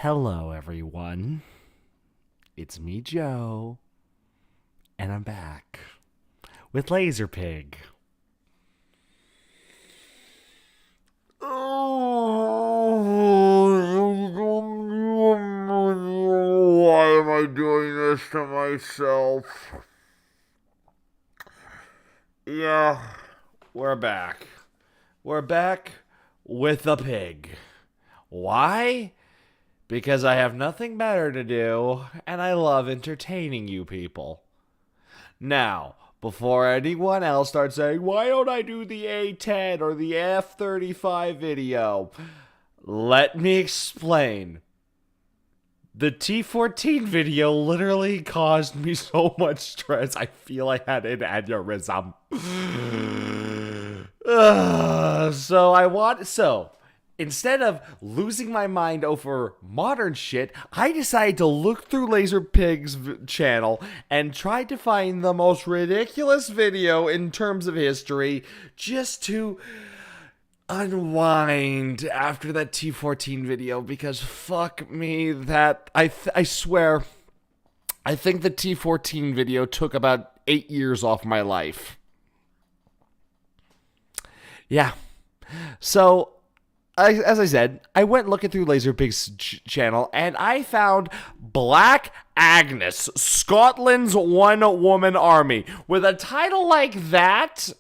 Hello, everyone. It's me, Joe, and I'm back with Lazerpig. Why am I doing this to myself? Yeah, we're back. We're back with the pig. Why? Because I have nothing better to do, and I love entertaining you people. Now, before anyone else starts saying, why don't I do the A10 or the F35 video? Let me explain. The T14 video literally caused me so much stress, I feel I had an aneurysm. So, instead of losing my mind over modern shit, I decided to look through Lazerpig's channel and try to find the most ridiculous video in terms of history just to unwind after that T14 video, because fuck me, that I swear, I think the T14 video took about 8 years off my life. Yeah. So, as I said, I went looking through Lazerpig's channel, and I found Black Agnes, Scotland's one-woman army. With a title like that,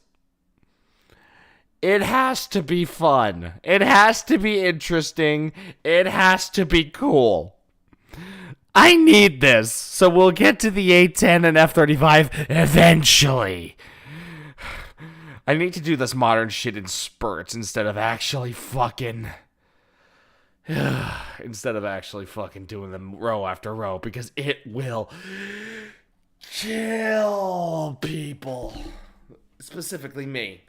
it has to be fun. It has to be interesting. It has to be cool. I need this, so we'll get to the A10 and F35 eventually. I need to do this modern shit in spurts instead of actually fucking doing them row after row, because it will kill people. Specifically me.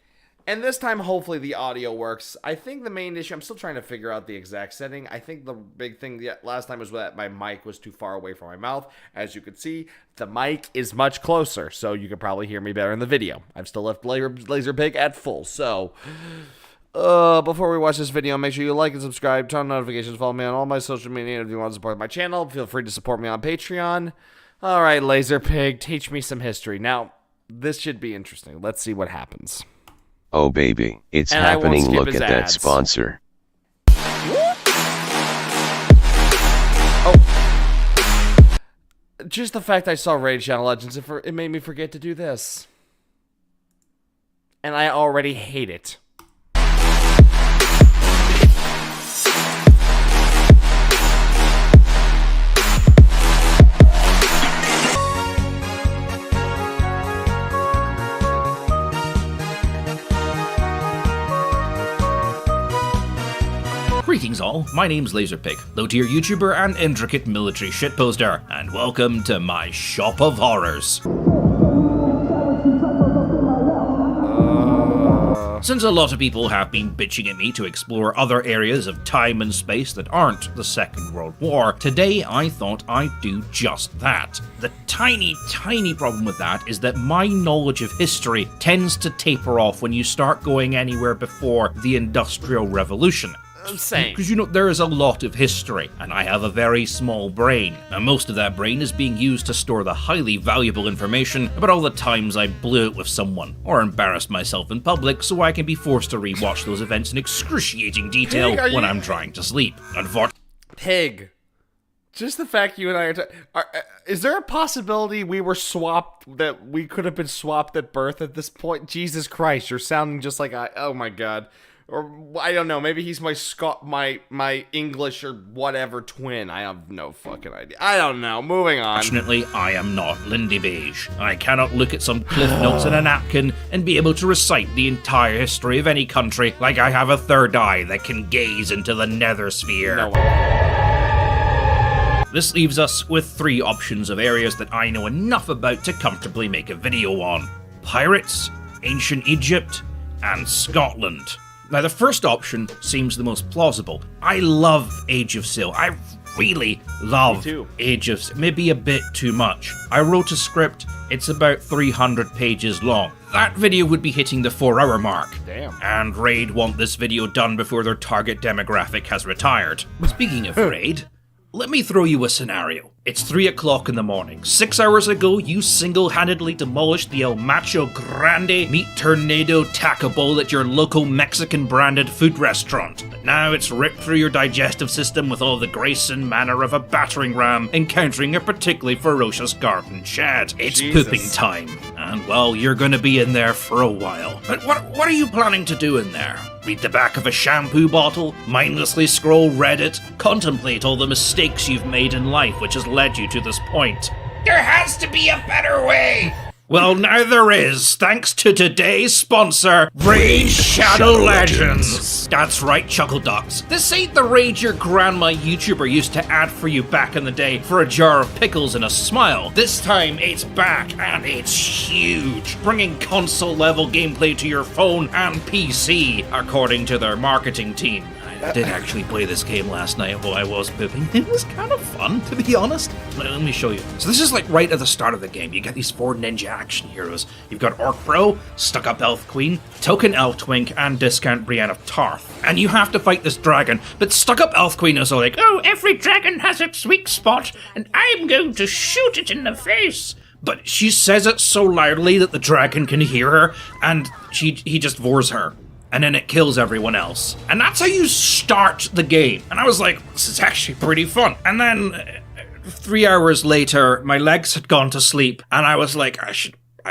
And this time, hopefully, the audio works. I think the main issue, I'm still trying to figure out the exact setting. I think the big thing last time was that my mic was too far away from my mouth. As you can see, the mic is much closer, so you can probably hear me better in the video. I've still left Lazerpig at full, so before we watch this video, make sure you like and subscribe, turn on notifications, follow me on all my social media, and if you want to support my channel, feel free to support me on Patreon. Alright, Lazerpig, teach me some history. Now, this should be interesting. Let's see what happens. Oh baby, it's happening, look at that sponsor. Oh. Just the fact I saw Raid Shadow Legends, it made me forget to do this. And I already hate it. Greetings all, my name's Lazerpig, low-tier YouTuber and intricate military shitposter, and welcome to my shop of horrors. Since a lot of people have been bitching at me to explore other areas of time and space that aren't the Second World War, today I thought I'd do just that. The tiny problem with that is that my knowledge of history tends to taper off when you start going anywhere before the Industrial Revolution. Same. Because, you know, there is a lot of history, and I have a very small brain. Now, most of that brain is being used to store the highly valuable information about all the times I blew it with someone, or embarrassed myself in public so I can be forced to rewatch those events in excruciating detail when I'm trying to sleep. Unfortunately, Pig. Just the fact you and I are is there a possibility we were swapped, that we could have been swapped at birth at this point? Jesus Christ, you're sounding just like oh my god. Or, I don't know, maybe he's my English or whatever twin. I have no fucking idea. I don't know, moving on. Fortunately, I am not Lindy Beige. I cannot look at some cliff notes in a napkin and be able to recite the entire history of any country like I have a third eye that can gaze into the nether sphere. No. This leaves us with 3 options of areas that I know enough about to comfortably make a video on. Pirates, Ancient Egypt, and Scotland. Now, the first option seems the most plausible. I love Age of Sail. I really love Age of Sail. Maybe a bit too much. I wrote a script. It's about 300 pages long. That video would be hitting the 4-hour mark. Damn. And Raid want this video done before their target demographic has retired. Speaking of Raid, Let me throw you a scenario. It's 3 o'clock in the morning. 6 hours ago, you single-handedly demolished the El Macho Grande Meat Tornado Taco Bowl at your local Mexican-branded food restaurant. But now it's ripped through your digestive system with all the grace and manner of a battering ram encountering a particularly ferocious garden shed. It's pooping time. And, well, you're gonna be in there for a while. But what are you planning to do in there? Read the back of a shampoo bottle? Mindlessly scroll Reddit? Contemplate all the mistakes you've made in life which has led you to this point? There has to be a better way! Well, now there is, thanks to today's sponsor, Raid Shadow Legends. That's right, Chuckle Ducks. This ain't the raid your grandma YouTuber used to add for you back in the day for a jar of pickles and a smile. This time, it's back, and it's huge, bringing console-level gameplay to your phone and PC, according to their marketing team. I did actually play this game last night while I was pooping. It was kind of fun, to be honest. Let me show you. So this is like right at the start of the game. You get these 4 ninja action heroes. You've got Orc Bro, Stuck Up Elf Queen, Token Elf Twink, and Discount Brienne of Tarth. And you have to fight this dragon, but Stuck Up Elf Queen is all like, oh, every dragon has its weak spot, and I'm going to shoot it in the face. But she says it so loudly that the dragon can hear her, and he just vores her. And then it kills everyone else. And that's how you start the game. And I was like, this is actually pretty fun. And then 3 hours later, my legs had gone to sleep, and I was like, I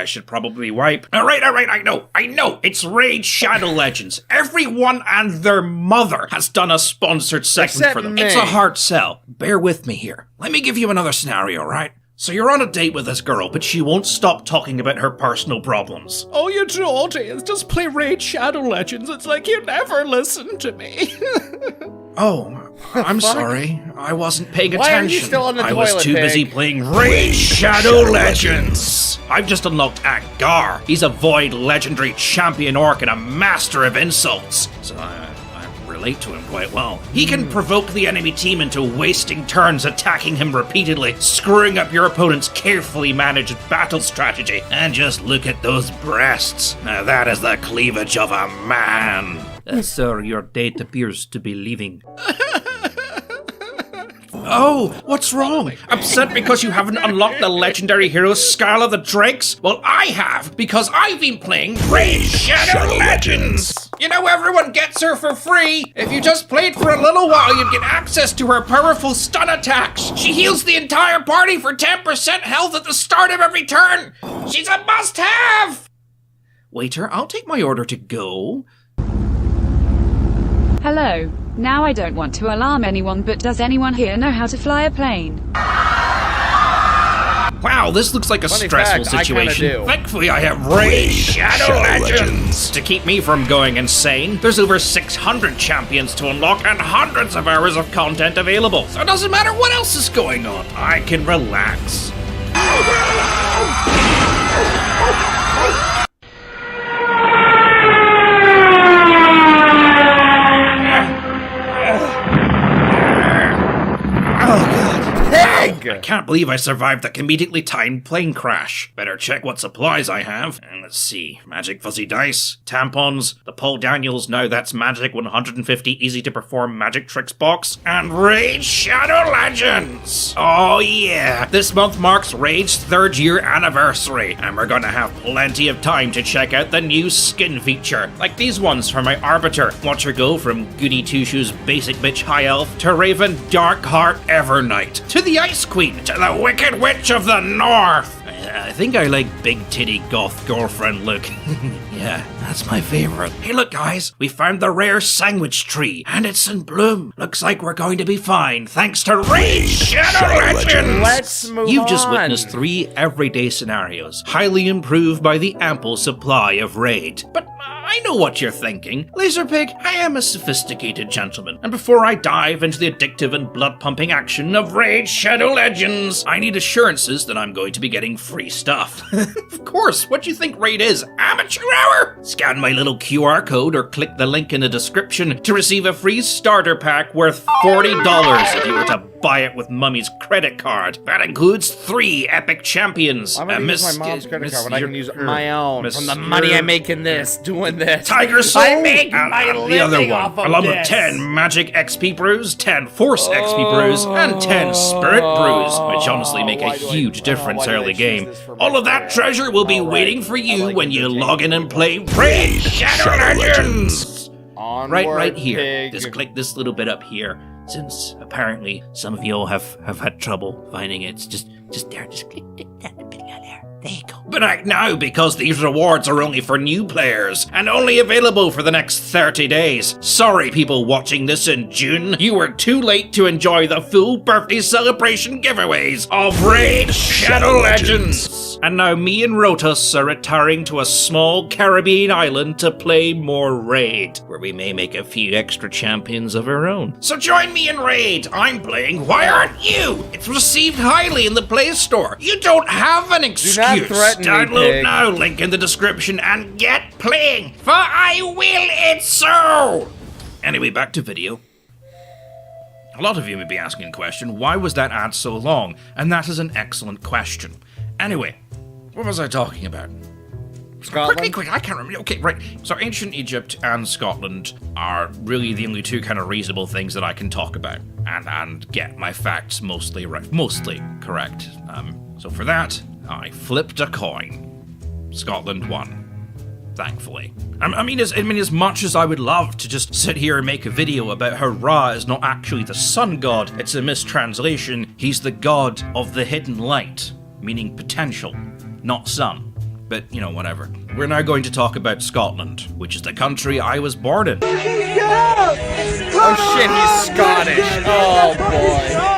should probably wipe. All right, I know. It's Raid Shadow Legends. Everyone and their mother has done a sponsored segment Except for them. me. It's a hard sell. Bear with me here. Let me give you another scenario, right? So you're on a date with this girl, but she won't stop talking about her personal problems. Oh, you Georgie, just play Raid Shadow Legends. It's like you never listen to me. Oh, I'm sorry. I wasn't paying attention. Why are you still on the I was toilet, too Pig? busy playing Raid Shadow Legends. I've just unlocked Aggar. He's a Void legendary champion orc and a master of insults. So I relate to him quite well. He can provoke the enemy team into wasting turns attacking him repeatedly, screwing up your opponent's carefully managed battle strategy. And just look at those breasts. Now that is the cleavage of a man. Sir, your date appears to be leaving. Oh, what's wrong? Upset because you haven't unlocked the legendary hero Scarla the Drakes? Well, I have, because I've been playing Raid Shadow Legends! You know, everyone gets her for free. If you just played for a little while, you'd get access to her powerful stun attacks. She heals the entire party for 10% health at the start of every turn. She's a must-have! Waiter, I'll take my order to go. Hello. Now I don't want to alarm anyone, but does anyone here know how to fly a plane? Wow, this looks like a Funny stressful fact, I kinda situation. do. Thankfully, I have Raid Shadow Legends to keep me from going insane. There's over 600 champions to unlock and hundreds of hours of content available. So it doesn't matter what else is going on. I can relax. I can't believe I survived that comedically timed plane crash. Better check what supplies I have. And let's see. Magic fuzzy dice, tampons, the Paul Daniels Now That's Magic 150 Easy to Perform Magic Tricks box, and Raid Shadow Legends! Oh yeah! This month marks Raid's 3rd year anniversary, and we're gonna have plenty of time to check out the new skin feature. Like these ones for my Arbiter. Watch her go from Goody Two-Shoes Basic Bitch High Elf to Raven Darkheart Evernight to the Ice Queen to the Wicked Witch of the North. I think I like big titty goth girlfriend look. Yeah, that's my favorite. Hey look guys, we found the rare sandwich tree and it's in bloom. Looks like we're going to be fine thanks to Raid Shadow Legends. Let's move You've just on. witnessed 3 everyday scenarios, highly improved by the ample supply of Raid. But I know what you're thinking. Lazerpig, I am a sophisticated gentleman, and before I dive into the addictive and blood-pumping action of Raid Shadow Legends, I need assurances that I'm going to be getting free stuff. Of course, what do you think Raid is? Amateur hour? Scan my little QR code or click the link in the description to receive a free starter pack worth $40 if you were to buy it with Mummy's credit card. That includes 3 epic champions. I'm gonna use my mom's credit card when I can use my own from the money I make in this, doing this. Tiger Soul. I make my the other living one, off of along this. with 10 Magic XP brews, 10 Force XP brews, and 10 Spirit brews, which honestly make a huge difference early game. All of that treasure will be waiting for you when you log in and play Raid Shadow Legends. Right here. Pig. Just click this little bit up here. Since apparently some of you all have had trouble finding it, it's just there. Just click that bit there. There you go. But act now, because these rewards are only for new players and only available for the next 30 days. Sorry, people watching this in June, you were too late to enjoy the full birthday celebration giveaways of Raid Shadow Legends. And now me and Rotus are retiring to a small Caribbean island to play more Raid, where we may make a few extra champions of our own. So join me in Raid. I'm playing Why Aren't You? It's received highly in the Play Store. You don't have an excuse. Do not threaten me, Download pig. now, link in the description, and get playing, for I will it so! Anyway, back to video. A lot of you may be asking the question, why was that ad so long? And that is an excellent question. Anyway, what was I talking about? Scotland? Quick, I can't remember. Okay, right. So ancient Egypt and Scotland are really the only two kind of reasonable things that I can talk about and get my facts mostly right, mostly correct. So for that, I flipped a coin. Scotland won. Thankfully. I mean, as much as I would love to just sit here and make a video about how Ra is not actually the sun god, it's a mistranslation. He's the god of the hidden light, meaning potential, not sun. But, you know, whatever. We're now going to talk about Scotland, which is the country I was born in. Oh shit, he's Scottish. Oh boy.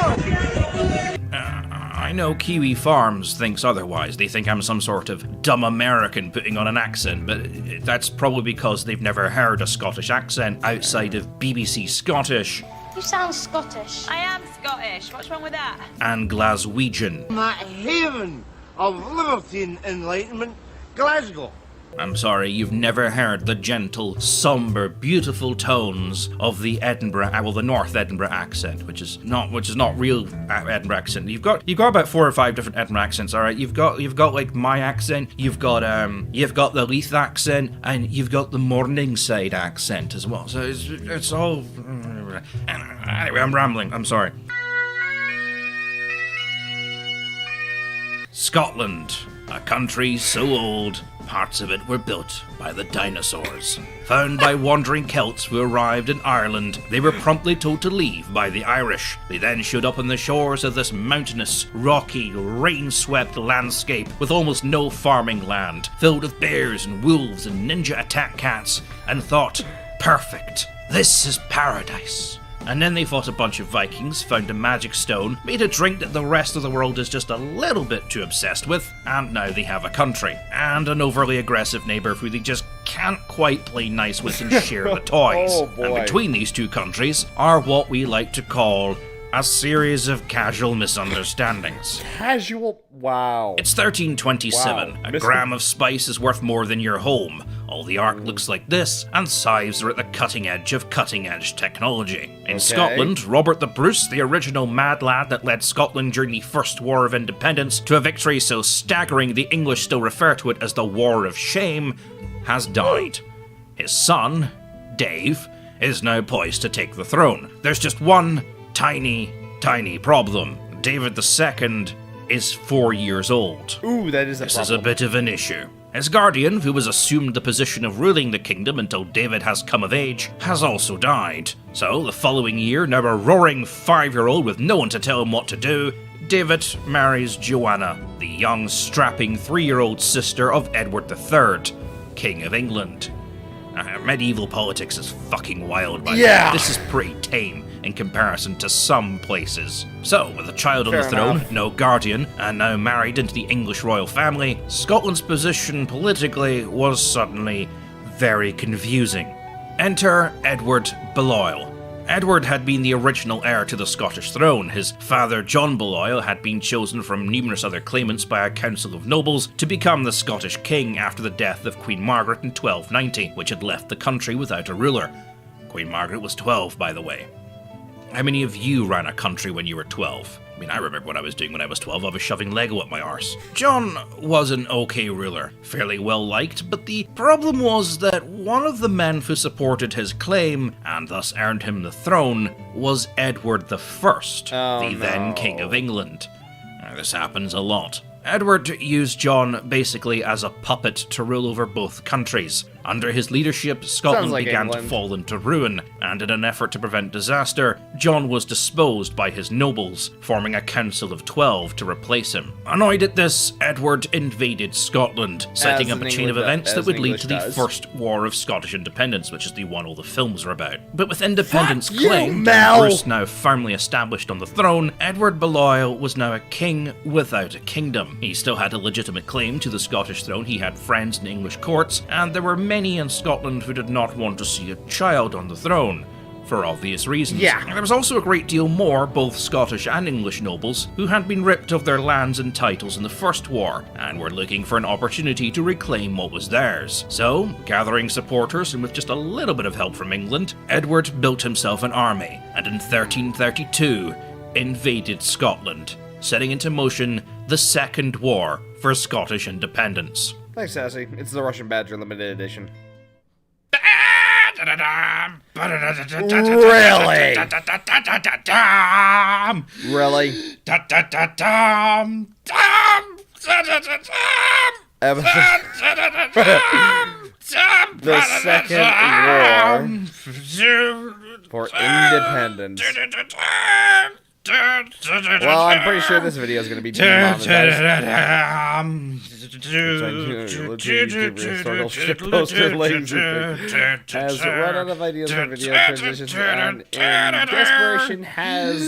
I know Kiwi Farms thinks otherwise. They think I'm some sort of dumb American putting on an accent, but that's probably because they've never heard a Scottish accent outside of BBC Scottish You sound Scottish. I am Scottish. What's wrong with that? and Glaswegian. That haven of liberty and enlightenment, Glasgow. I'm sorry, you've never heard the gentle, somber, beautiful tones of the the North Edinburgh accent, which is not real Edinburgh accent. You've got about 4 or 5 different Edinburgh accents. All right, you've got like my accent, you've got the Leith accent, and you've got the Morningside accent as well. So it's all. Anyway, I'm rambling. I'm sorry. Scotland, a country so old, parts of it were built by the dinosaurs. Found by wandering Celts who arrived in Ireland, they were promptly told to leave by the Irish. They then showed up on the shores of this mountainous, rocky, rain-swept landscape with almost no farming land, filled with bears and wolves and ninja attack cats, and thought, perfect, this is paradise. And then they fought a bunch of Vikings, found a magic stone, made a drink that the rest of the world is just a little bit too obsessed with, and now they have a country, and an overly aggressive neighbour who they just can't quite play nice with and share the toys. Oh, boy. And between these two countries are what we like to call a series of casual misunderstandings. Casual. Wow. It's 1327. Wow. A gram of spice is worth more than your home. All the art looks like this, and scythes are at the cutting edge of cutting-edge technology. In Scotland, Robert the Bruce, the original mad lad that led Scotland during the First War of Independence to a victory so staggering the English still refer to it as the War of Shame, has died. His son, Dave, is now poised to take the throne. There's just one tiny problem. David II is 4 years old. Ooh, that is a This problem. is a bit of an issue. His guardian, who has assumed the position of ruling the kingdom until David has come of age, has also died. So, the following year, now a roaring 5-year-old with no one to tell him what to do, David marries Joanna, the young, strapping 3-year-old sister of Edward III, King of England. Medieval politics is fucking wild, by the way. This is pretty tame in comparison to some places. So, with a child on the throne, no guardian, and now married into the English royal family, Scotland's position politically was suddenly very confusing. Enter Edward Baliol. Edward had been the original heir to the Scottish throne. His father, John Baliol, had been chosen from numerous other claimants by a council of nobles to become the Scottish king after the death of Queen Margaret in 1290, which had left the country without a ruler. Queen Margaret was 12, by the way. How many of you ran a country when you were 12? I mean, I remember what I was doing when I was 12. I was shoving Lego up my arse. John was an okay ruler, fairly well liked, but the problem was that one of the men who supported his claim, and thus earned him the throne, was Edward the First, the then King of England. Now, this happens a lot. Edward used John basically as a puppet to rule over both countries. Under his leadership, Scotland began to fall into ruin, and in an effort to prevent disaster, John was disposed by his nobles, forming a council of 12 to replace him. Annoyed at this, Edward invaded Scotland, setting up a chain of events that would lead to the First War of Scottish Independence, which is the one all the films are about. But with independence claimed and Bruce now firmly established on the throne, Edward Baliol was now a king without a kingdom. He still had a legitimate claim to the Scottish throne, he had friends in English courts, and there were many in Scotland who did not want to see a child on the throne, for obvious reasons. And there was also a great deal more, both Scottish and English nobles, who had been ripped of their lands and titles in the First War, and were looking for an opportunity to reclaim what was theirs. So, gathering supporters, and with just a little bit of help from England, Edward built himself an army, and in 1332, invaded Scotland, setting into motion the Second War for Scottish independence. Thanks, Sassy. It's the Russian Badger Limited Edition. Really? Really? The Second War for Independence. Well, I'm pretty sure this video is going to be demonetized. Has run out of ideas for video transitions and in desperation has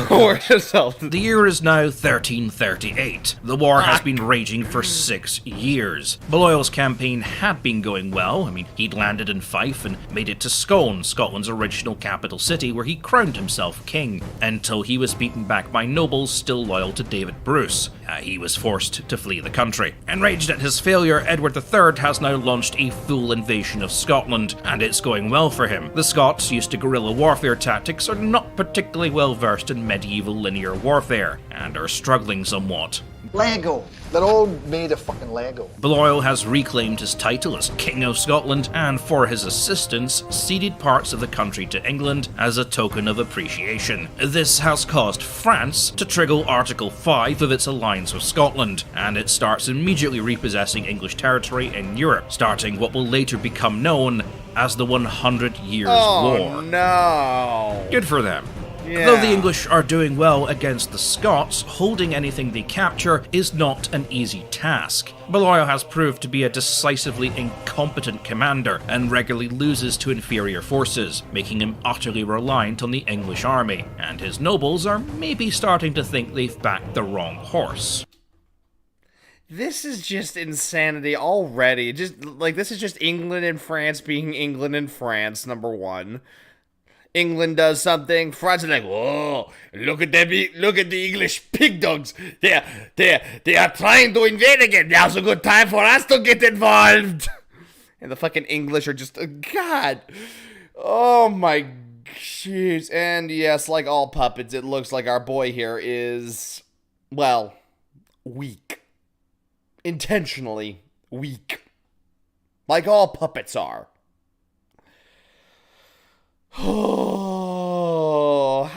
lowered himself. The year is now 1338. The war has been raging for 6 years. Baliol's campaign had been going well. I mean, he'd landed in Fife and made it to Scone, Scotland's original capital city, where he crowned himself king, until he was beaten back by nobles still loyal to David Bruce. He was forced to flee the country. Enraged at his failure, Edward III has now launched a full invasion of Scotland, and it's going well for him. The Scots, used to guerrilla warfare tactics, are not particularly well versed in medieval linear warfare, and are struggling somewhat. Lego. They're all made of fucking Lego. Baliol has reclaimed his title as King of Scotland, and for his assistance, ceded parts of the country to England as a token of appreciation. This has caused France to trigger Article 5 of its alliance with Scotland, and it starts immediately repossessing English territory in Europe, starting what will later become known as the 100 Years' War. No. Good for them. Yeah. Though the English are doing well against the Scots, holding anything they capture is not an easy task. Baliol has proved to be a decisively incompetent commander and regularly loses to inferior forces, making him utterly reliant on the English army, and his nobles are maybe starting to think they've backed the wrong horse. This is just insanity already. This is just England and France being England and France, number one. England does something, France is like, whoa, look at the English pig dogs. They are trying to invade again. Now's a good time for us to get involved. And the fucking English are just, God. Oh my jeez. And yes, like all puppets, it looks like our boy here is, well, weak. Intentionally weak. Like all puppets are. Oh,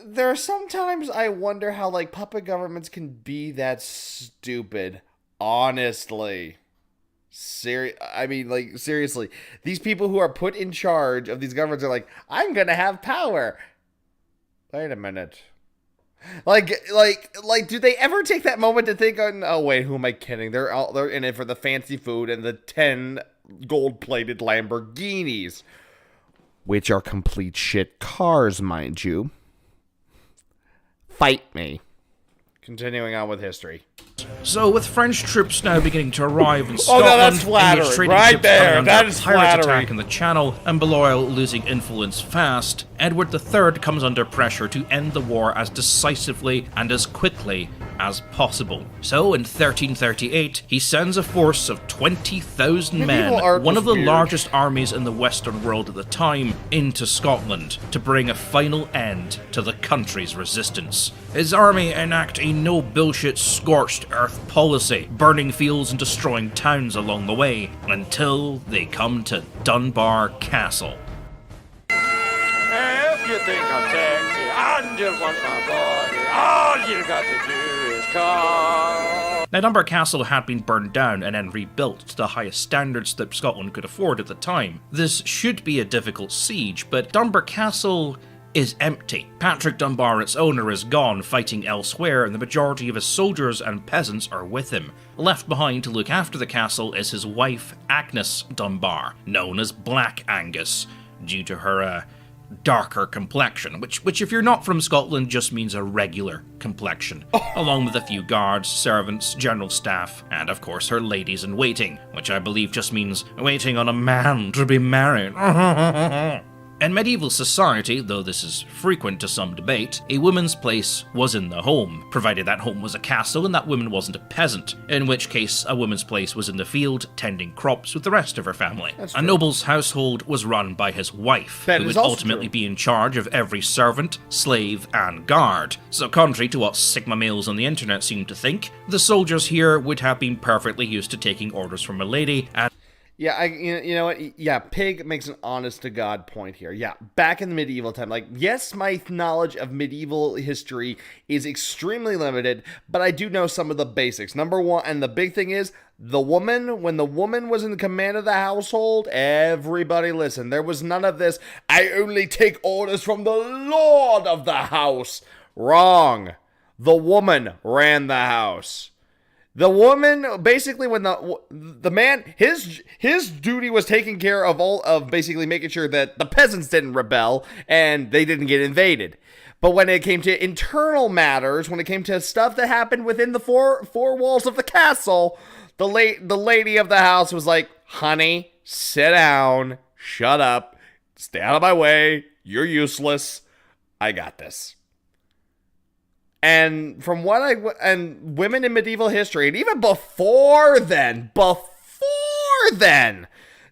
there are sometimes I wonder how, like, puppet governments can be that stupid. Honestly. Seriously. These people who are put in charge of these governments are like, I'm gonna have power. Wait a minute. Like, do they ever take that moment to think, oh, wait, who am I kidding? They're in it for the fancy food and the 10 gold-plated Lamborghinis. Which are complete shit cars, mind you. Fight me. Continuing on with history. So, with French troops now beginning to arrive in Oh, Scotland, no, that's flattery. English trading Right ships there, coming under that a is pirate flattery. attack in the Channel, and Belial losing influence fast, Edward III comes under pressure to end the war as decisively and as quickly as possible. So, in 1338, he sends a force of 20,000 men, Medieval art one was of the weird. largest armies in the Western world at the time, into Scotland to bring a final end to the country's resistance. His army enact a no-bullshit scorched earth policy, burning fields and destroying towns along the way, until they come to Dunbar Castle. If you think I'm sexy and you want my body, all you got to do is call. Now, Dunbar Castle had been burned down and then rebuilt to the highest standards that Scotland could afford at the time. This should be a difficult siege, but Dunbar Castle is empty. Patrick Dunbar, its owner, is gone fighting elsewhere, and the majority of his soldiers and peasants are with him. Left behind to look after the castle is his wife, Agnes Dunbar, known as Black Angus, due to her darker complexion, which if you're not from Scotland just means a regular complexion, along with a few guards, servants, general staff, and of course her ladies-in-waiting, which I believe just means waiting on a man to be married. In medieval society, though this is frequent to some debate, a woman's place was in the home, provided that home was a castle and that woman wasn't a peasant, in which case a woman's place was in the field, tending crops with the rest of her family. A noble's household was run by his wife, That who is would also ultimately true. be in charge of every servant, slave, and guard. So contrary to what Sigma males on the internet seem to think, the soldiers here would have been perfectly used to taking orders from a lady, and Yeah, you know what? Yeah, Pig makes an honest-to-God point here. Yeah, back in the medieval time, like, yes, my knowledge of medieval history is extremely limited, but I do know some of the basics. Number one, and the big thing is, when the woman was in command of the household, everybody listened. There was none of this, I only take orders from the lord of the house. Wrong. The woman ran the house. The woman, basically, when the man, his duty was taking care of basically making sure that the peasants didn't rebel and they didn't get invaded. But when it came to internal matters, when it came to stuff that happened within the four walls of the castle, the lady of the house was like, honey, sit down, shut up, stay out of my way, you're useless, I got this. And from and women in medieval history, and even before then,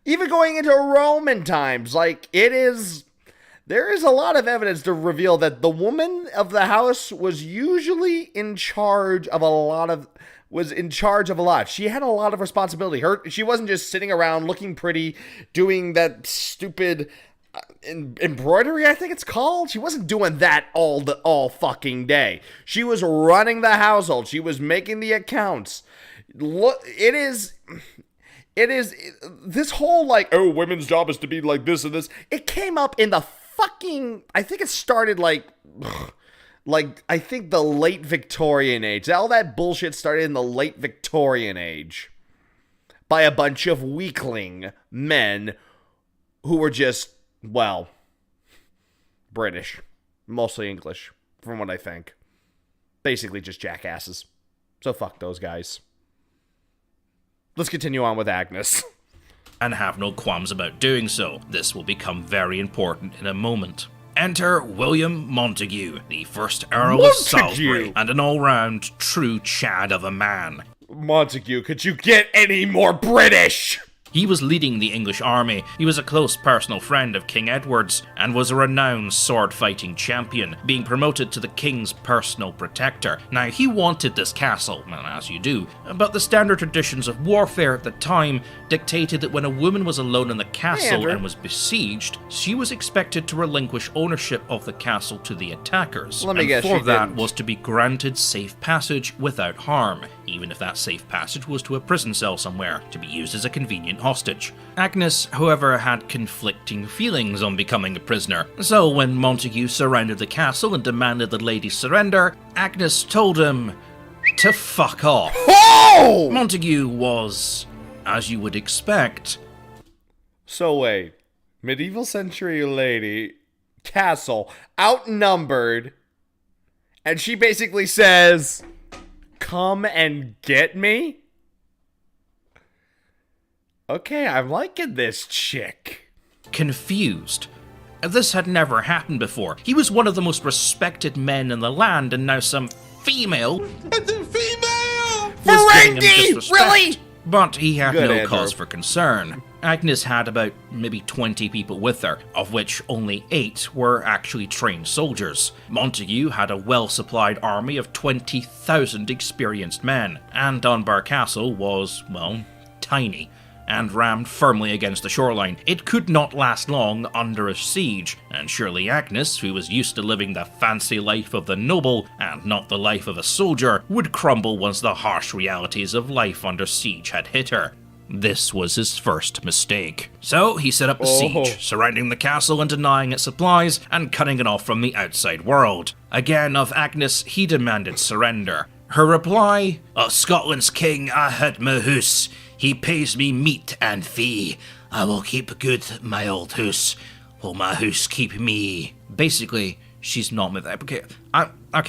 even going into Roman times, like, there is a lot of evidence to reveal that the woman of the house was usually in charge of a lot. She had a lot of responsibility. She wasn't just sitting around looking pretty, doing that stupid embroidery, I think it's called. She wasn't doing that all fucking day. She was running the household. She was making the accounts. Look, it is this whole, like, oh, women's job is to be like this and this. It came up in the fucking, I think it started like I think the late Victorian age. All that bullshit started in the late Victorian age by a bunch of weakling men who were just, well, British, mostly English, from what I think. Basically just jackasses. So fuck those guys. Let's continue on with Agnes. and have no qualms about doing so. This will become very important in a moment. Enter William Montague, the first Earl of Salisbury, and an all-round true Chad of a man. Montague, could you get any more British? He was leading the English army, he was a close personal friend of King Edward's, and was a renowned sword-fighting champion, being promoted to the king's personal protector. Now, he wanted this castle, well, as you do, but the standard traditions of warfare at the time dictated that when a woman was alone in the castle and was besieged, she was expected to relinquish ownership of the castle to the attackers, and for that was to be granted safe passage without harm, even if that safe passage was to a prison cell somewhere, to be used as a convenient hostage. Agnes, however, had conflicting feelings on becoming a prisoner, so when Montague surrounded the castle and demanded the lady surrender, Agnes told him to fuck off. Oh! Montague was, as you would expect... So wait, medieval century lady, castle, outnumbered, and she basically says, come and get me? Okay, I'm liking this chick. Confused. This had never happened before. He was one of the most respected men in the land, and now some female was getting him disrespect. Really? But he had Good, no Andrew. cause for concern. Agnes had about maybe 20 people with her, of which only 8 were actually trained soldiers. Montague had a well-supplied army of 20,000 experienced men, and Dunbar Castle was, well, tiny, and rammed firmly against the shoreline. It could not last long under a siege, and surely Agnes, who was used to living the fancy life of the noble and not the life of a soldier, would crumble once the harsh realities of life under siege had hit her. This was his first mistake. So he set up a siege, surrounding the castle and denying its supplies and cutting it off from the outside world. Again, of Agnes, he demanded surrender. Her reply, "Of Scotland's king I had my hoose. He pays me meat and fee. I will keep good my old hoose. Will my hoose keep me?" Basically, she's not with that. Okay,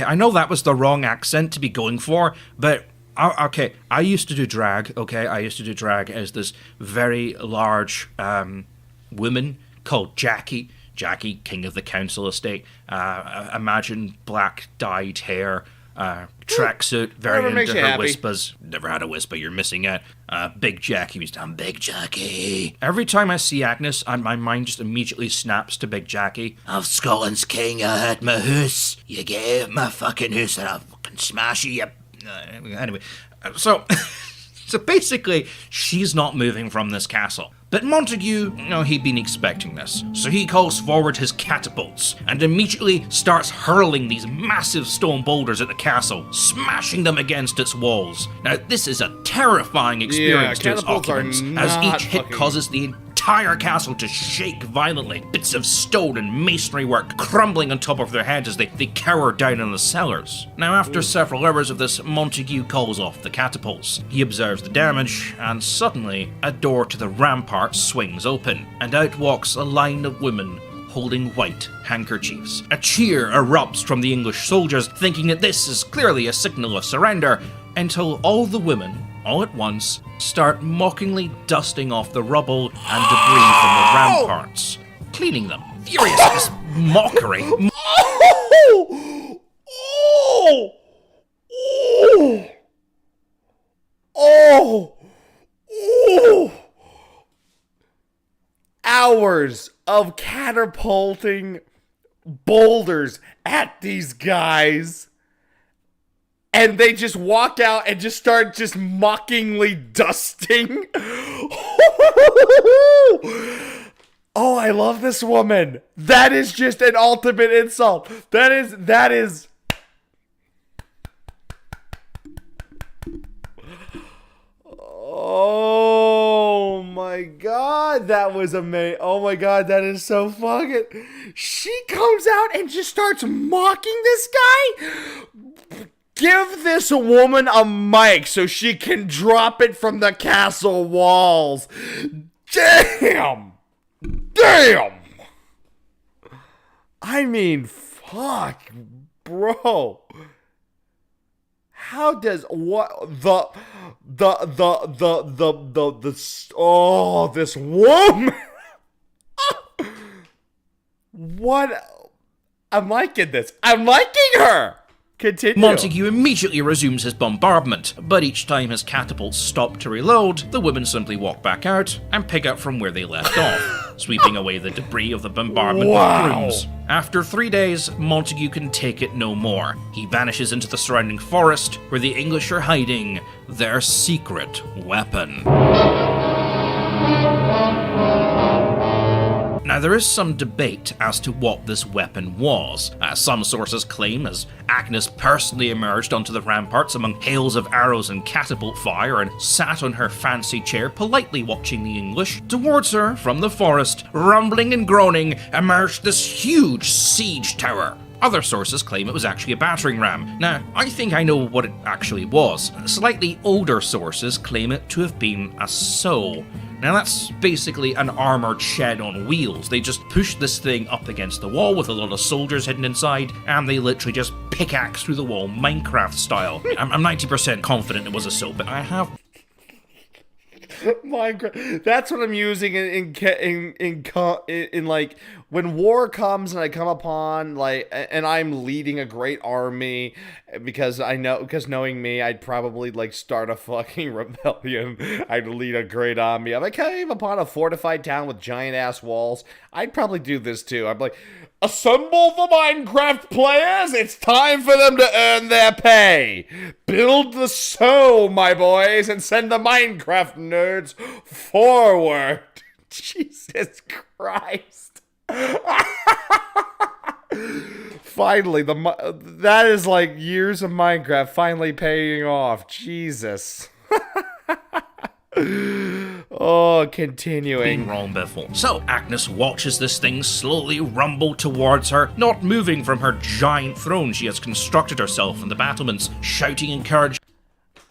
I know that was the wrong accent to be going for, but okay, I used to do drag, okay? I used to do drag as this very large woman called Jackie. Jackie, king of the council estate. Imagine black dyed hair, tracksuit, very into her whispers. Never had a whisper, you're missing it. Big Jackie, I'm Big Jackie. Every time I see Agnes, my mind just immediately snaps to Big Jackie. "Of Scotland's king, I had my hoose. You gave my fucking hoose and I'll fucking smash you. Anyway, so basically, she's not moving from this castle. But Montague, he'd been expecting this. So he calls forward his catapults and immediately starts hurling these massive stone boulders at the castle, smashing them against its walls. Now, this is a terrifying experience to its occupants, as each hit causes the entire castle to shake violently, bits of stone and masonry work crumbling on top of their heads as they cower down in the cellars. Now, after several hours of this, Montague calls off the catapults. He observes the damage, and suddenly, a door to the rampart swings open, and out walks a line of women holding white handkerchiefs. A cheer erupts from the English soldiers, thinking that this is clearly a signal of surrender, until all the women, all at once, start mockingly dusting off the rubble and debris from the ramparts, cleaning them. Furious at this mockery. Hours of catapulting boulders at these guys, and they just walk out and just start just mockingly dusting. Oh, I love this woman. That is just an ultimate insult. That is. Oh my god, that was amazing. Oh my god, that is so fucking. She comes out and just starts mocking this guy. Give this woman a mic so she can drop it from the castle walls. Damn. I mean, fuck, bro. How does this woman. What? I'm liking this. I'm liking her. Continue. Montague immediately resumes his bombardment, but each time his catapults stop to reload, the women simply walk back out and pick up from where they left off, sweeping away the debris of the bombardment with brooms. After 3 days, Montague can take it no more. He vanishes into the surrounding forest, where the English are hiding their secret weapon. Now, there is some debate as to what this weapon was. Some sources claim as Agnes personally emerged onto the ramparts among hails of arrows and catapult fire and sat on her fancy chair politely watching the English. Towards her, from the forest, rumbling and groaning, emerged this huge siege tower. Other sources claim it was actually a battering ram. Now, I think I know what it actually was. Slightly older sources claim it to have been a sow. Now that's basically an armoured shed on wheels. They just push this thing up against the wall with a lot of soldiers hidden inside, and they literally just pickaxe through the wall Minecraft style. I'm 90% confident it was a sow, but I have... Minecraft. That's what I'm using in like when war comes and I come upon like and I'm leading a great army because knowing me, I'd probably like start a fucking rebellion. I'd lead a great army. I came upon a fortified town with giant ass walls. I'd probably do this too. I'd be like, assemble the Minecraft players! It's time for them to earn their pay! Build the sow, my boys, and send the Minecraft nerds forward! Jesus Christ. Finally, that is like years of Minecraft finally paying off. Jesus. Oh, continuing. Been wrong before. So, Agnes watches this thing slowly rumble towards her, not moving from her giant throne she has constructed herself in the battlements, shouting encouragement.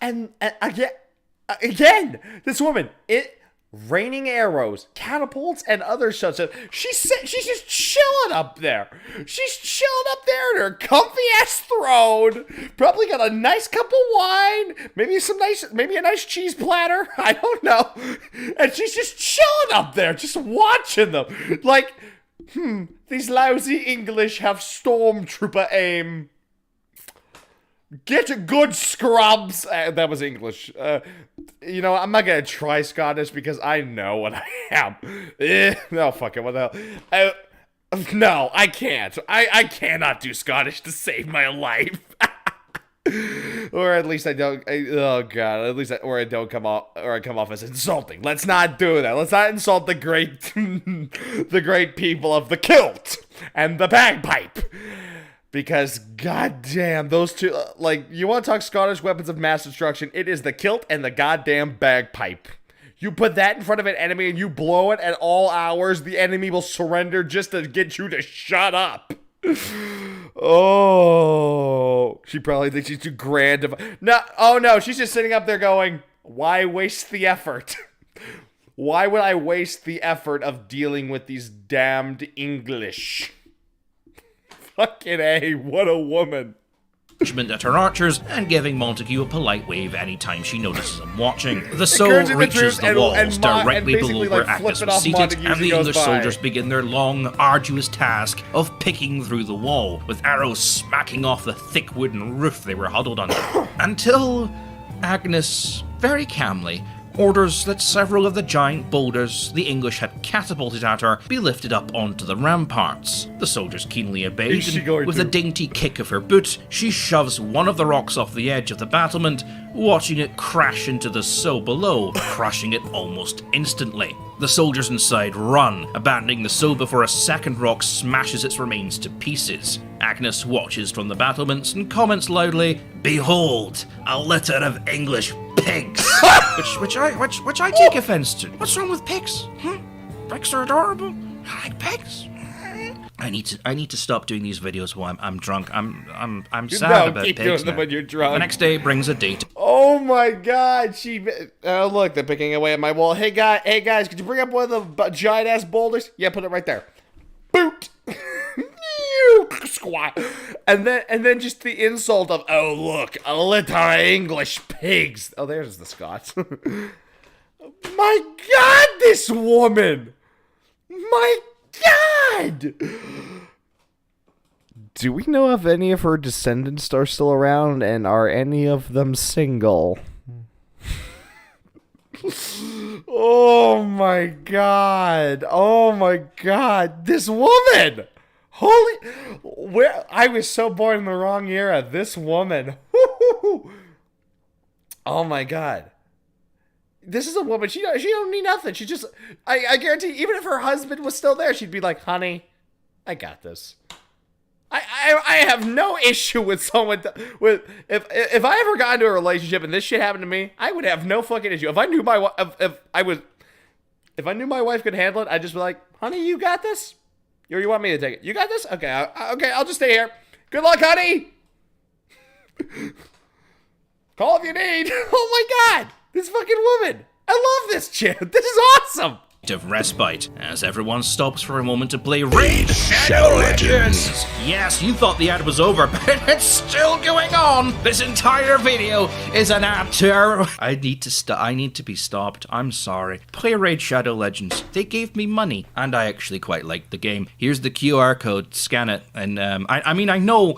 And again, this woman, raining arrows, catapults, and other such stuff. She's just chilling up there. She's chilling up there in her comfy ass throne. Probably got a nice cup of wine, maybe a nice cheese platter. I don't know. And she's just chilling up there, just watching them. Like, these lousy English have stormtrooper aim. Get a good scrubs. That was English. You know, I'm not gonna try Scottish because I know what I am. No, fuck it. What the hell? No, I can't. I cannot do Scottish to save my life. Or at least I don't. Oh god. At least I don't come off as insulting. Let's not do that. Let's not insult the great, the great people of the kilt and the bagpipe. Because, goddamn, those two, like, you want to talk Scottish weapons of mass destruction, it is the kilt and the goddamn bagpipe. You put that in front of an enemy and you blow it at all hours, the enemy will surrender just to get you to shut up. Oh, she probably thinks she's too grand. No, she's just sitting up there going, why waste the effort? Why would I waste the effort of dealing with these damned English? Fucking A, what a woman. At her archers and giving Montague a polite wave anytime she notices him watching. The soul reaches the walls directly below where Agnes was seated, and the English soldiers begin their long, arduous task of picking through the wall, with arrows smacking off the thick wooden roof they were huddled under. Until Agnes, very calmly, orders that several of the giant boulders the English had catapulted at her be lifted up onto the ramparts. The soldiers keenly obeyed, and with a dainty kick of her boot, she shoves one of the rocks off the edge of the battlement, watching it crash into the sow below, crushing it almost instantly. The soldiers inside run, abandoning the sow before a second rock smashes its remains to pieces. Agnes watches from the battlements and comments loudly, "Behold, a litter of English pigs!" which I take offense to. What's wrong with pigs? Pigs are adorable. I like pigs. I need to stop doing these videos while I'm drunk. I'm sad about keep pigs doing them now. when you're drunk. The next day brings a date. Oh my god, oh look, they're picking away at my wall. Hey guys, could you bring up one of the giant ass boulders? Yeah, put it right there. Boot. Squat. And then just the insult of, oh look, a litter of English pigs. Oh, there's the Scots. My god, this woman. My god. Do we know if any of her descendants are still around, and are any of them single? Oh my god. Oh my god. This woman. I was so born in the wrong era. This woman. Oh my god. This is a woman. She don't need nothing. She just, I guarantee, even if her husband was still there, she'd be like, honey, I got this. I have no issue with someone if I ever got into a relationship and this shit happened to me, I would have no fucking issue. If I knew my wife could handle it, I'd just be like, honey, you got this. Or you want me to take it? You got this? Okay, I'll just stay here. Good luck, honey. Call if you need. Oh my God, this fucking woman. I love this chick. This is awesome. Of respite as everyone stops for a moment to play Raid Shadow Legends. Yes, you thought the ad was over, but it's still going on. This entire video is an ad to I need to be stopped. I'm sorry. Play Raid Shadow Legends. They gave me money, and I actually quite liked the game. Here's the QR code. Scan it, and I mean, I know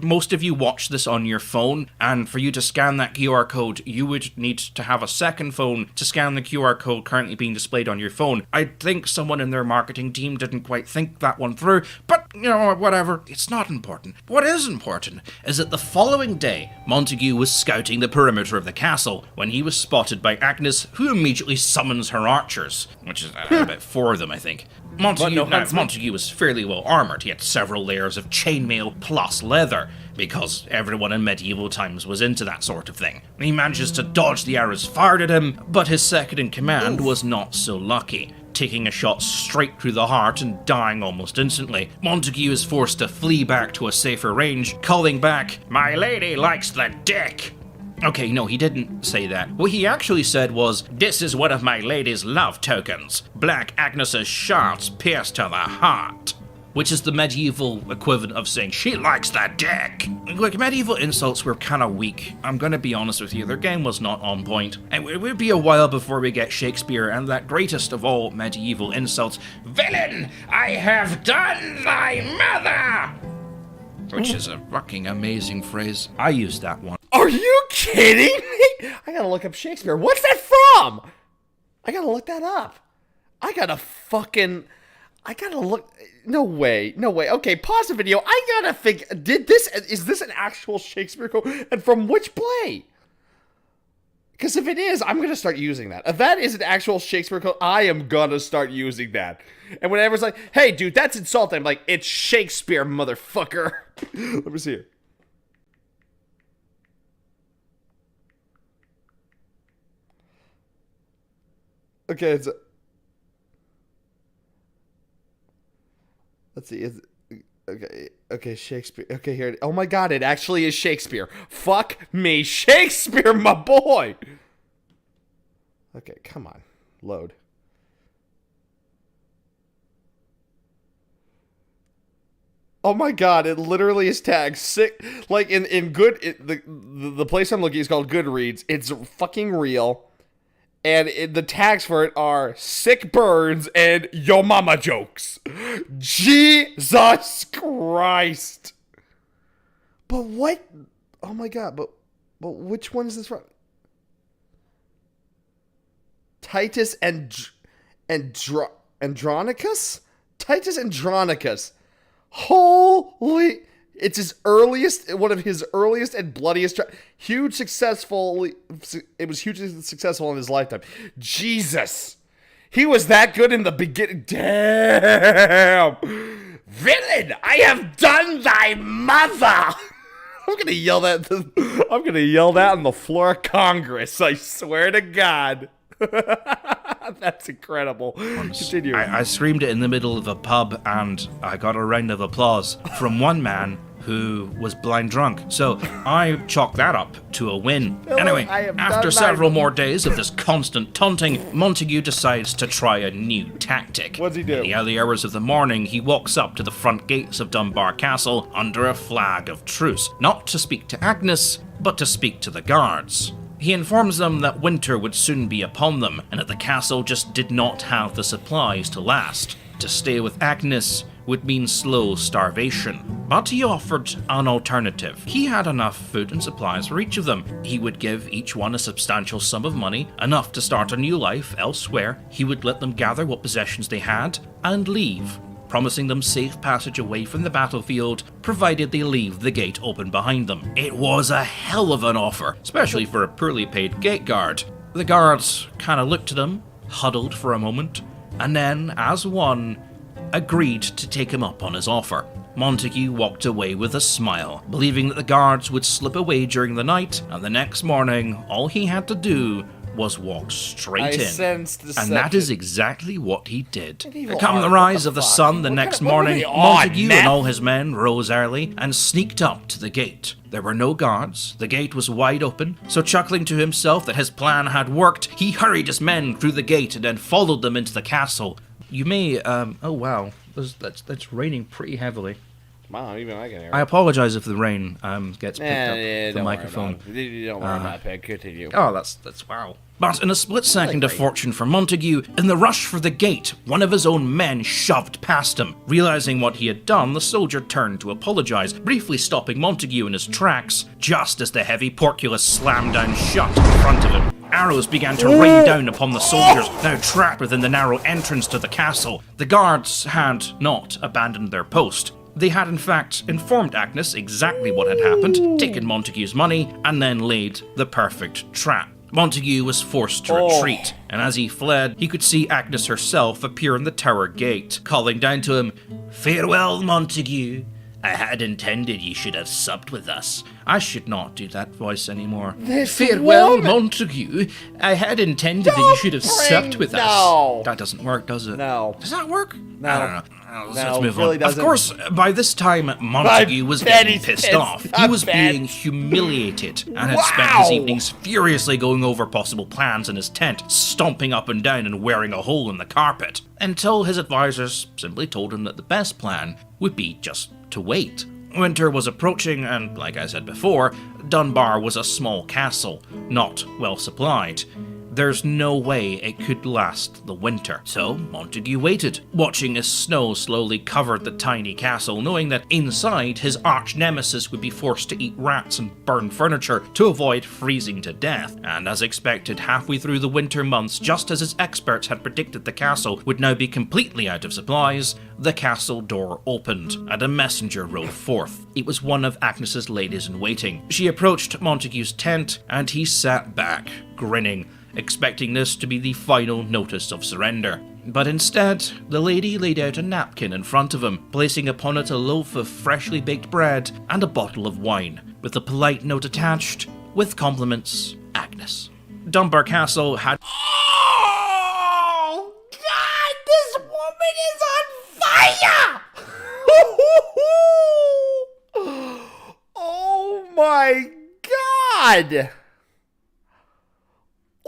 most of you watch this on your phone, and for you to scan that QR code, you would need to have a second phone to scan the QR code currently being displayed on your phone. I think someone in their marketing team didn't quite think that one through, but, whatever. It's not important. What is important is that the following day, Montague was scouting the perimeter of the castle when he was spotted by Agnes, who immediately summons her archers, which is about 4 of them, I think. Montague was fairly well armoured. He had several layers of chainmail plus leather, because everyone in medieval times was into that sort of thing. He manages to dodge the arrows fired at him, but his second in command was not so lucky, taking a shot straight through the heart and dying almost instantly. Montague is forced to flee back to a safer range, calling back, "My lady likes the dick." Okay, no, he didn't say that. What he actually said was, "This is one of my lady's love tokens. Black Agnes's shards pierced to the heart." Which is the medieval equivalent of saying, "She likes the dick." Like, medieval insults were kind of weak. I'm gonna be honest with you, their game was not on point. And it would be a while before we get Shakespeare and that greatest of all medieval insults, "Villain, I have done thy mother!" Which is a fucking amazing phrase. I used that one. Are you kidding me? I gotta look up Shakespeare. What's that from? I gotta look that up. I gotta look. No way. Okay, pause the video. I gotta think. Is this an actual Shakespeare quote? And from which play? Because if it is, I'm gonna start using that. If that is an actual Shakespeare quote, I am gonna start using that. And whenever it's like, "Hey, dude, that's insulting," I'm like, "It's Shakespeare, motherfucker." Let me see here. Okay, let's see. Okay, Shakespeare. Okay, here. Oh my God, it actually is Shakespeare. Fuck me, Shakespeare, my boy. Okay, come on, load. Oh my God, it literally is tagged sick. Like in good. The place I'm looking is called Goodreads. It's fucking real. And the tags for it are sick burns and yo mama jokes. Jesus Christ. But what? Oh my God, but which one is this from? Titus Andronicus? Titus Andronicus. Holy... It's one of his earliest and bloodiest. It was hugely successful in his lifetime. Jesus. He was that good in the beginning. Damn. Villain, I have done thy mother. I'm going to yell that. I'm going to yell that on the floor of Congress. I swear to God. That's incredible. Continue. I screamed it in the middle of a pub and I got a round of applause from one man who was blind drunk. So I chalked that up to a win. Anyway, after several more days of this constant taunting, Montague decides to try a new tactic. What's he do? In the early hours of the morning, he walks up to the front gates of Dunbar Castle under a flag of truce, not to speak to Agnes, but to speak to the guards. He informs them that winter would soon be upon them, and that the castle just did not have the supplies to last. To stay with Agnes would mean slow starvation. But he offered an alternative. He had enough food and supplies for each of them. He would give each one a substantial sum of money, enough to start a new life elsewhere. He would let them gather what possessions they had, and leave, promising them safe passage away from the battlefield, provided they leave the gate open behind them. It was a hell of an offer, especially for a poorly paid gate guard. The guards kind of looked at him, huddled for a moment, and then, as one, agreed to take him up on his offer. Montague walked away with a smile, believing that the guards would slip away during the night, and the next morning, all he had to do was walked straight I in. sensed And deception. that is exactly what he did. Medieval Come art, the what rise the of the fuck? sun the What next kind of- what were morning, they on, Montague meth? and all his men rose early and sneaked up to the gate. There were no guards, the gate was wide open, so chuckling to himself that his plan had worked, he hurried his men through the gate and then followed them into the castle. You may, oh wow, that's raining pretty heavily. Wow, even I can hear it. I apologize if the rain gets picked Yeah, up yeah, the don't microphone. Worry about it. Don't worry about it, Peg. Continue. Oh, that's wow. But in a split second of fortune for Montague, in the rush for the gate, one of his own men shoved past him. Realizing what he had done, the soldier turned to apologize, briefly stopping Montague in his tracks, just as the heavy portcullis slammed down shut in front of him. Arrows began to rain down upon the soldiers, now trapped within the narrow entrance to the castle. The guards had not abandoned their post. They had in fact informed Agnes exactly what had happened, taken Montague's money, and then laid the perfect trap. Montague was forced to retreat, and as he fled, he could see Agnes herself appear in the tower gate, calling down to him, "Farewell, Montague. I had intended you should have supped with us." I should not do that voice anymore. Farewell, Montague. I had intended that you should have supped with us. That doesn't work, does it? No. Does that work? No. I don't know. Let's move really on. doesn't. Of course, by this time, Montague was bet getting he's pissed pissed. off. He I was bet. being humiliated and had spent his evenings furiously going over possible plans in his tent, stomping up and down and wearing a hole in the carpet, until his advisors simply told him that the best plan would be just to wait. Winter was approaching, and like I said before, Dunbar was a small castle, not well supplied. There's no way it could last the winter. So Montague waited, watching as snow slowly covered the tiny castle, knowing that inside his arch nemesis would be forced to eat rats and burn furniture to avoid freezing to death. And as expected, halfway through the winter months, just as his experts had predicted the castle would now be completely out of supplies, the castle door opened, and a messenger rode forth. It was one of Agnes's ladies-in-waiting. She approached Montague's tent, and he sat back, grinning, expecting this to be the final notice of surrender. But instead, the lady laid out a napkin in front of him, placing upon it a loaf of freshly baked bread and a bottle of wine, with a polite note attached, "With compliments, Agnes." Dunbar Castle had... Oh, God, this woman is on fire! Oh, my God!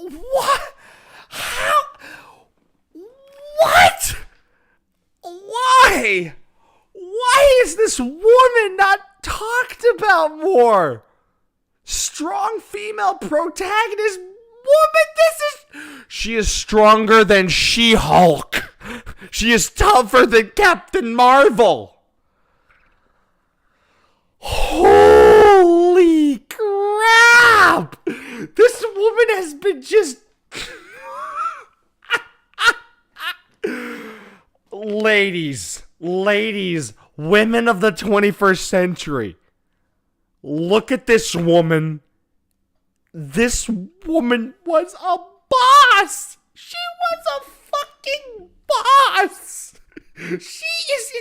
What? How? What? Why? Why is this woman not talked about more? Strong female protagonist woman, she is stronger than She-Hulk. She is tougher than Captain Marvel. Holy crap! This woman has been just... Ladies, women of the 21st century, look at this woman. This woman was a boss. She was a fucking boss. She is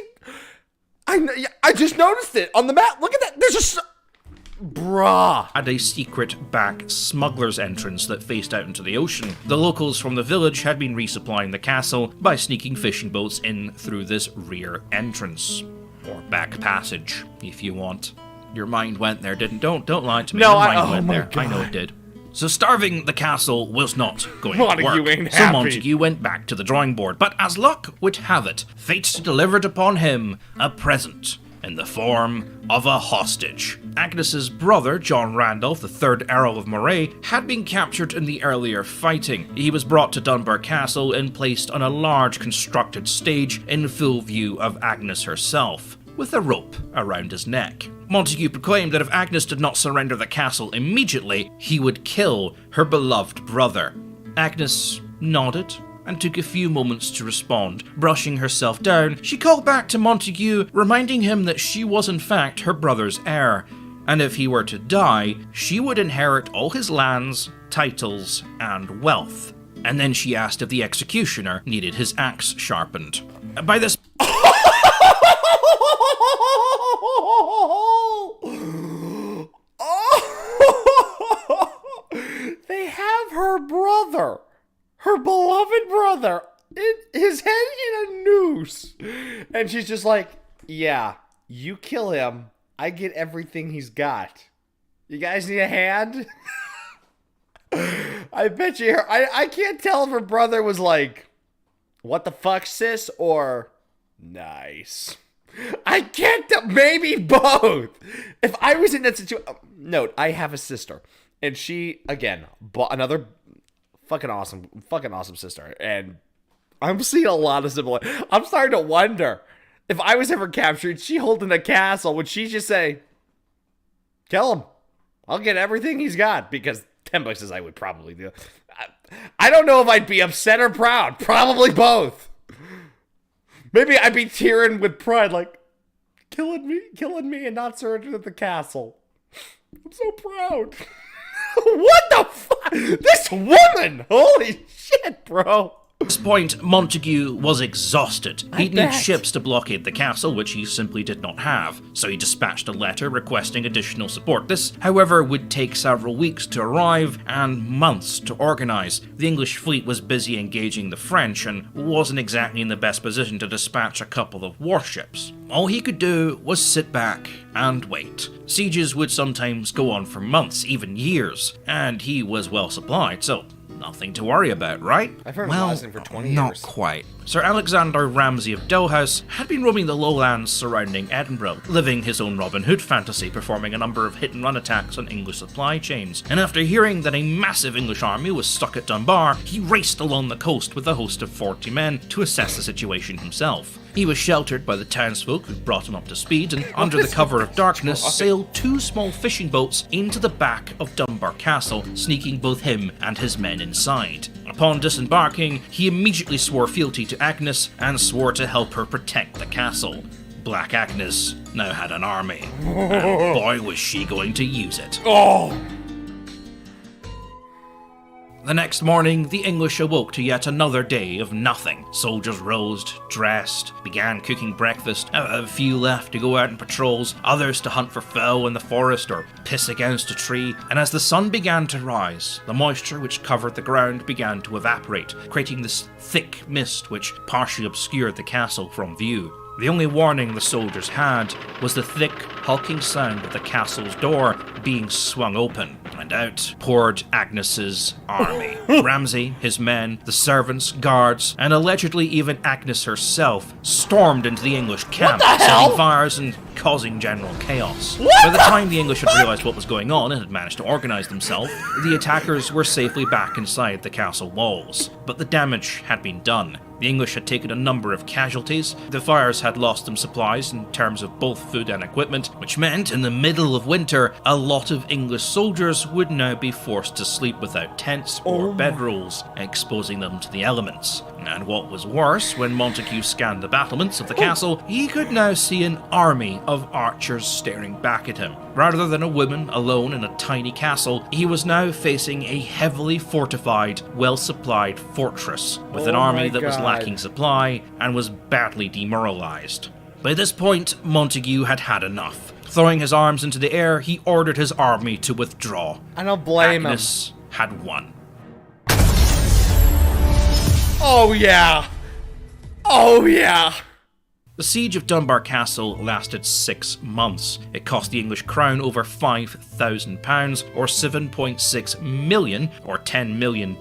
in... I just noticed it on the map. Look at that. There's just... Bruh. Had a secret back smuggler's entrance that faced out into the ocean. The locals from the village had been resupplying the castle by sneaking fishing boats in through this rear entrance. Or back passage, if you want. Your mind went there, didn't? Don't lie to me. No, Your mind oh went my there. God. I know it did. So starving the castle was not going Montague to work. ain't So happy. Montague went back to the drawing board. But as luck would have it, fate delivered upon him a present in the form of a hostage. Agnes's brother, John Randolph, the 3rd Earl of Moray, had been captured in the earlier fighting. He was brought to Dunbar Castle and placed on a large constructed stage in full view of Agnes herself, with a rope around his neck. Montague proclaimed that if Agnes did not surrender the castle immediately, he would kill her beloved brother. Agnes nodded and took a few moments to respond. Brushing herself down, she called back to Montague, reminding him that she was in fact her brother's heir, and if he were to die, she would inherit all his lands, titles, and wealth. And then she asked if the executioner needed his axe sharpened. By this They have her brother truce. And she's just like, yeah, you kill him, I get everything he's got. You guys need a hand? I bet you I can't tell if her brother was like, what the fuck, sis? Or, nice. I can't tell. Maybe both. If I was in that situation. Note, I have a sister. And she, again, another fucking awesome sister. And I'm seeing a lot of similar. I'm starting to wonder if I was ever captured, she holding a castle, would she just say, kill him? I'll get everything he's got. Because 10 bucks is I would probably do. I don't know if I'd be upset or proud. Probably both. Maybe I'd be tearing with pride, like, killing me and not surrendering at the castle. I'm so proud. What the fuck? This woman! Holy shit, bro. At this point, Montague was exhausted. He'd need ships to blockade the castle, which he simply did not have, so he dispatched a letter requesting additional support. This, however, would take several weeks to arrive and months to organize. The English fleet was busy engaging the French and wasn't exactly in the best position to dispatch a couple of warships. All he could do was sit back and wait. Sieges would sometimes go on for months, even years, and he was well supplied, so nothing to worry about, right? I've heard him lasting for 20 years. Not quite. Sir Alexander Ramsay of Dowhouse had been roaming the lowlands surrounding Edinburgh, living his own Robin Hood fantasy, performing a number of hit-and-run attacks on English supply chains. And after hearing that a massive English army was stuck at Dunbar, he raced along the coast with a host of 40 men to assess the situation himself. He was sheltered by the townsfolk who brought him up to speed, and under the cover of darkness sailed 2 small fishing boats into the back of Dunbar Castle, sneaking both him and his men inside. Upon disembarking, he immediately swore fealty to Agnes and swore to help her protect the castle. Black Agnes now had an army, and boy was she going to use it. The next morning, the English awoke to yet another day of nothing. Soldiers rose, dressed, began cooking breakfast, a few left to go out on patrols, others to hunt for fowl in the forest or piss against a tree, and as the sun began to rise, the moisture which covered the ground began to evaporate, creating this thick mist which partially obscured the castle from view. The only warning the soldiers had was the thick, hulking sound of the castle's door being swung open, and out poured Agnes's army. Ramsay, his men, the servants, guards, and allegedly even Agnes herself stormed into the English camp, setting fires and causing general chaos. By the time the English had realized what was going on and had managed to organize themselves, the attackers were safely back inside the castle walls. But the damage had been done. The English had taken a number of casualties, the fires had lost them supplies in terms of both food and equipment, which meant in the middle of winter, a lot of English soldiers would now be forced to sleep without tents or bedrolls, exposing them to the elements. And what was worse, when Montague scanned the battlements of the castle, he could now see an army of archers staring back at him. Rather than a woman alone in a tiny castle, he was now facing a heavily fortified, well-supplied fortress, with an army that was lacking supply and was badly demoralized. By this point, Montague had had enough. Throwing his arms into the air, he ordered his army to withdraw. I don't blame Agnes had won. Oh yeah! Oh yeah! The siege of Dunbar Castle lasted 6 months. It cost the English crown over £5,000, or $7.6 million, or $10 million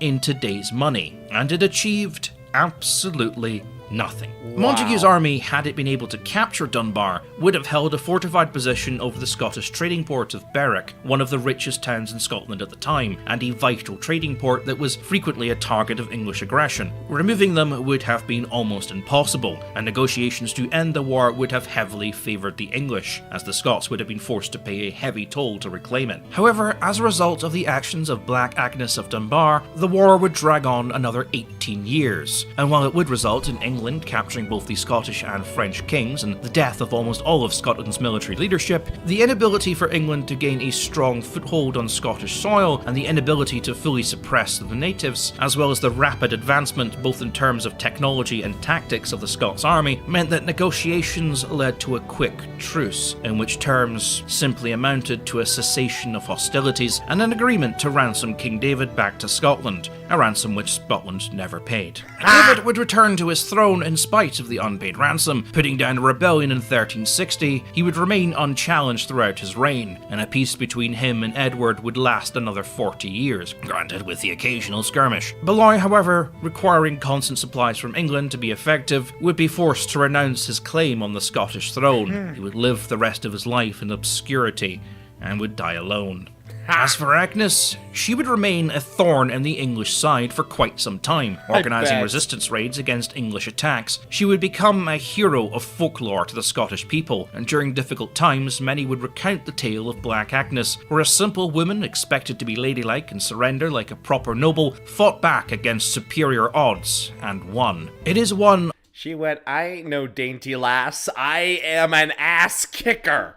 in today's money, and it achieved absolutely nothing. Wow. Montague's army, had it been able to capture Dunbar, would have held a fortified position over the Scottish trading port of Berwick, one of the richest towns in Scotland at the time, and a vital trading port that was frequently a target of English aggression. Removing them would have been almost impossible, and negotiations to end the war would have heavily favoured the English, as the Scots would have been forced to pay a heavy toll to reclaim it. However, as a result of the actions of Black Agnes of Dunbar, the war would drag on another 18 years, and while it would result in England capturing both the Scottish and French kings and the death of almost all of Scotland's military leadership, the inability for England to gain a strong foothold on Scottish soil and the inability to fully suppress the natives, as well as the rapid advancement both in terms of technology and tactics of the Scots army, meant that negotiations led to a quick truce, in which terms simply amounted to a cessation of hostilities and an agreement to ransom King David back to Scotland, a ransom which Scotland never paid. David would return to his throne throne in spite of the unpaid ransom. Putting down a rebellion in 1360, he would remain unchallenged throughout his reign, and a peace between him and Edward would last another 40 years, granted with the occasional skirmish. Baloy, however, requiring constant supplies from England to be effective, would be forced to renounce his claim on the Scottish throne. He would live the rest of his life in obscurity and would die alone. As for Agnes, she would remain a thorn in the English side for quite some time, organising resistance raids against English attacks. She would become a hero of folklore to the Scottish people, and during difficult times many would recount the tale of Black Agnes, where a simple woman expected to be ladylike and surrender like a proper noble fought back against superior odds and won. It is one... She went, I ain't no dainty lass, I am an ass kicker.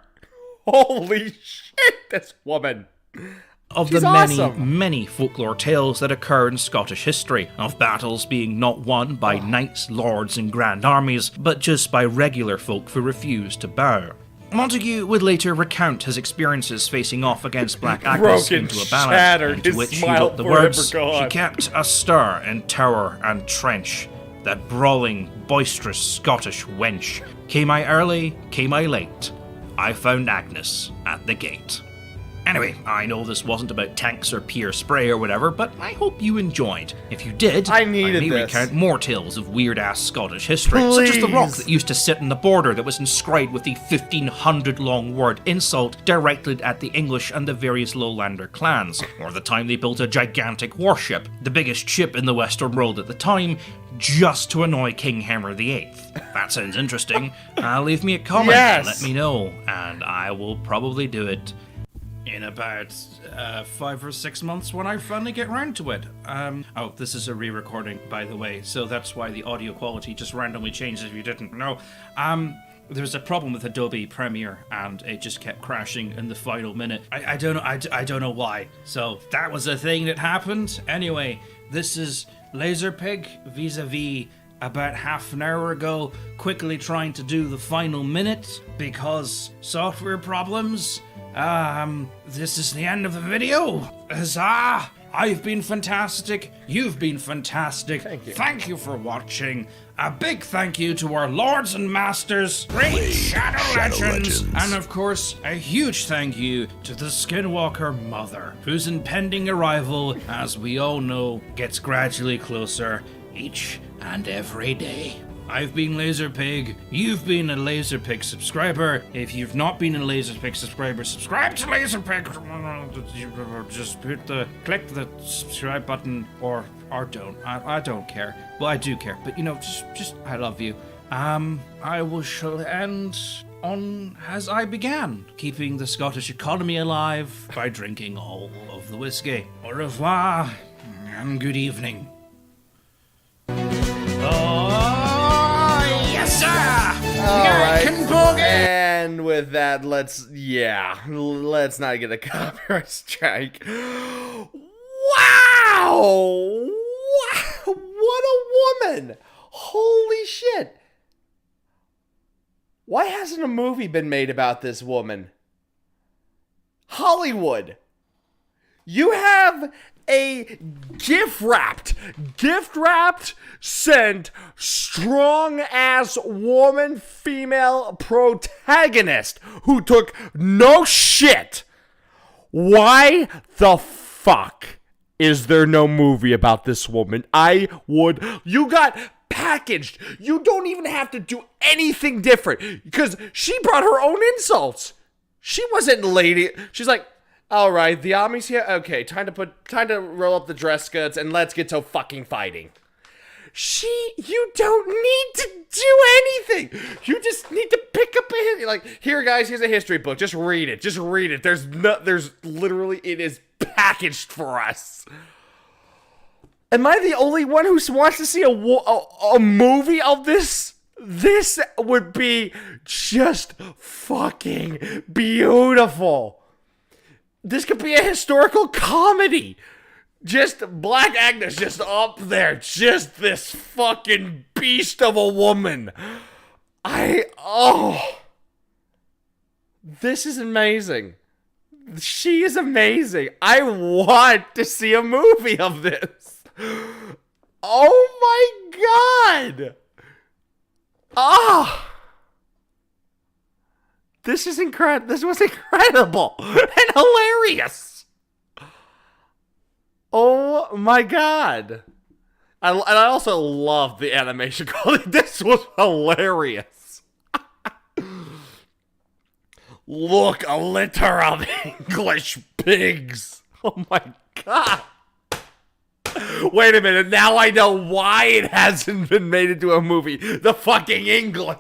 Holy shit, this woman. Of the many folklore tales that occur in Scottish history, of battles being not won by knights, lords, and grand armies, but just by regular folk who refused to bow. Montague would later recount his experiences facing off against Black Agnes into a ballad, into which he wrote the words, "She kept astir in tower and trench, that brawling, boisterous Scottish wench. Came I early, came I late, I found Agnes at the gate." Anyway, I know this wasn't about tanks or peer spray or whatever, but I hope you enjoyed. If you did, I may recount more tales of weird-ass Scottish history, such as the rock that used to sit in the border that was inscribed with the 1,500-long word insult directed at the English and the various lowlander clans, or the time they built a gigantic warship, the biggest ship in the Western world at the time, just to annoy King Hammer VIII. That sounds interesting. Leave me a comment and let me know, and I will probably do it in about 5 or 6 months when I finally get round to it. Oh, this is a re-recording, by the way, so that's why the audio quality just randomly changes if you didn't know. There's a problem with Adobe Premiere, and it just kept crashing in the final minute. I don't know. I don't know why. So that was a thing that happened. Anyway, this is Lazerpig vis-a-vis about half an hour ago, quickly trying to do the final minute because software problems. This is the end of the video. Huzzah! I've been fantastic. You've been fantastic. Thank you for watching. A big thank you to our lords and masters, great Shadow Legends. And of course, a huge thank you to the Skinwalker Mother, whose impending arrival, as we all know, gets gradually closer each and every day. I've been Lazerpig, you've been a Lazerpig subscriber. If you've not been a Lazerpig subscriber, subscribe to Lazerpig. Just click the subscribe button or don't. I don't care. Well, I do care, but just I love you. I shall end on as I began, keeping the Scottish economy alive by drinking all of the whiskey. Au revoir and good evening. And with that, let's not get a copyright strike. Wow! What a woman! Holy shit! Why hasn't a movie been made about this woman? Hollywood! You have a gift-wrapped, sent, strong-ass woman, female protagonist who took no shit. Why the fuck is there no movie about this woman? You got packaged. You don't even have to do anything different because she brought her own insults. She wasn't lady. She's like, all right, the army's here. Okay, time to roll up the dress skirts and let's get to fucking fighting. You don't need to do anything. You just need to pick up here, guys. Here's a history book. Just read it. There's literally, it is packaged for us. Am I the only one who wants to see a movie of this? This would be just fucking beautiful. This could be a historical comedy. Just Black Agnes just up there. Just this fucking beast of a woman. This is amazing. She is amazing. I want to see a movie of this. Oh my god. Oh! This was incredible and hilarious. Oh my god. And I also love the animation quality. This was hilarious. Look, a litter of English pigs. Oh my god. Wait a minute, now I know why it hasn't been made into a movie. The fucking English.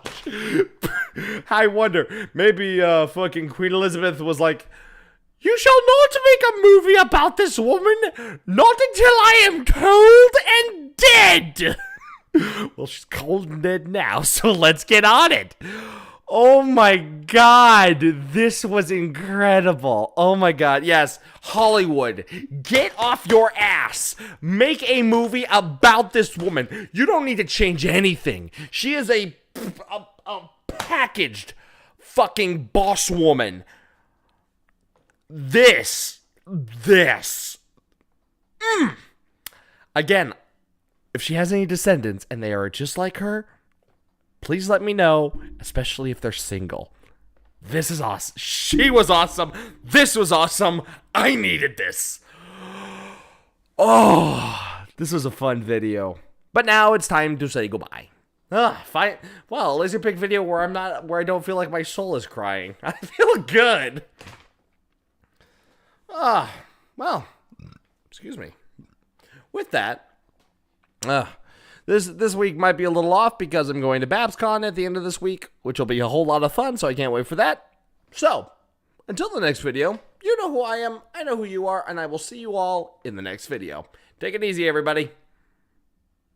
I wonder, maybe fucking Queen Elizabeth was like, you shall not make a movie about this woman, not until I am cold and dead. Well, she's cold and dead now, so let's get on it. Oh my god, this was incredible. Oh my god, yes, Hollywood, get off your ass. Make a movie about this woman. You don't need to change anything. She is a packaged fucking boss woman. Again, if she has any descendants and they are just like her, please let me know, especially if they're single. This is awesome. She was awesome. This was awesome. I needed this. Oh, this was a fun video. But now it's time to say goodbye. Fine. Well, Lazerpig video where I don't feel like my soul is crying. I feel good. Well, excuse me. With that, This week might be a little off because I'm going to BabsCon at the end of this week, which will be a whole lot of fun, so I can't wait for that. So, until the next video, you know who I am, I know who you are, and I will see you all in the next video. Take it easy, everybody.